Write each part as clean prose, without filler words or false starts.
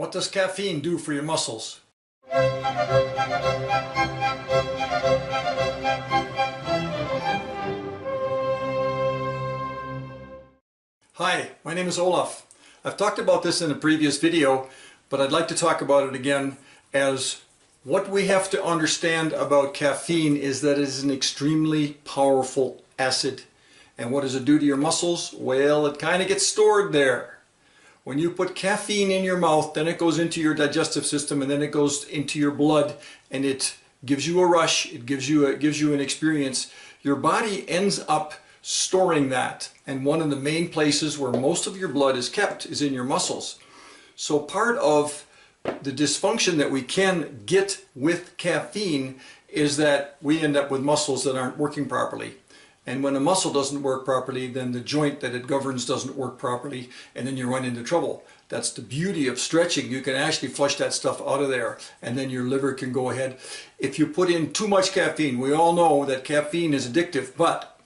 What does caffeine do for your muscles? Hi, my name is Olaf. I've talked about this in a previous video, but I'd like to talk about it again, as what we have to understand about caffeine is that it is an extremely powerful acid. And what does it do to your muscles? Well, it kind of gets stored there. When you put caffeine in your mouth, then it goes into your digestive system, and then it goes into your blood, and it gives you a rush, it gives you an experience. Your body ends up storing that, and one of the main places where most of your blood is kept is in your muscles. So part of the dysfunction that we can get with caffeine is that we end up with muscles that aren't working properly. And when a muscle doesn't work properly, then the joint that it governs doesn't work properly, and then you run into trouble. That's the beauty of stretching. You can actually flush that stuff out of there, and then your liver can go ahead. If you put in too much caffeine, we all know that caffeine is addictive, but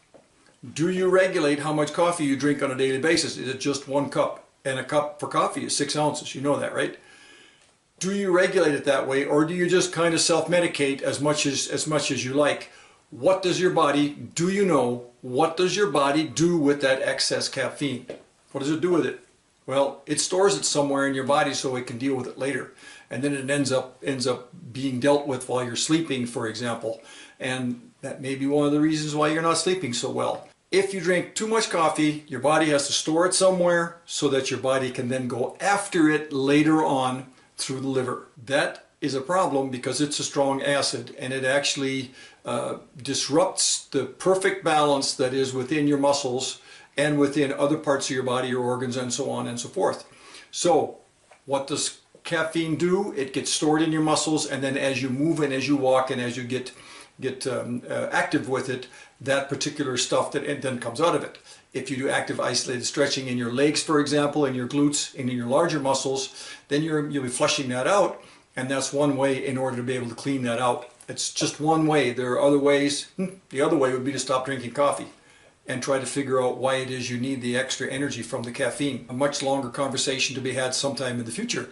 do you regulate how much coffee you drink on a daily basis? Is it just 1 cup? And a cup for coffee is 6 ounces. You know that, right? Do you regulate it that way, or do you just kind of self-medicate as much as you like? What does your body, do you know, what does your body do with that excess caffeine? What does it do with it? Well, it stores it somewhere in your body so it can deal with it later. And then it ends up being dealt with while you're sleeping, for example. And that may be one of the reasons why you're not sleeping so well. If you drink too much coffee, your body has to store it somewhere so that your body can then go after it later on through the liver. That is a problem because it's a strong acid, and it actually disrupts the perfect balance that is within your muscles and within other parts of your body, your organs, and so on and so forth. So what does caffeine do? It gets stored in your muscles, and then as you move and as you walk and as you get active with it, that particular stuff that then comes out of it. If you do active isolated stretching in your legs, for example, in your glutes and in your larger muscles, then you'll be flushing that out, and that's one way in order to be able to clean that out. It's just one way. There are other ways. The other way would be to stop drinking coffee and try to figure out why it is you need the extra energy from the caffeine. A much longer conversation to be had sometime in the future.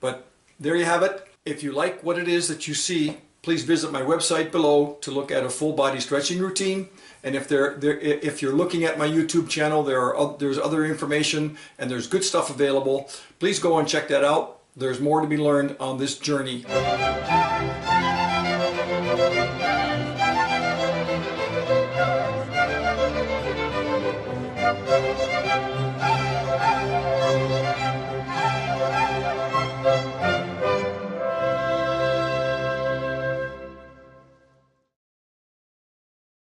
But there you have it. If you like what it is that you see, please visit my website below to look at a full body stretching routine. And if you're looking at my YouTube channel, there's other information and there's good stuff available. Please go and check that out. There's more to be learned on this journey.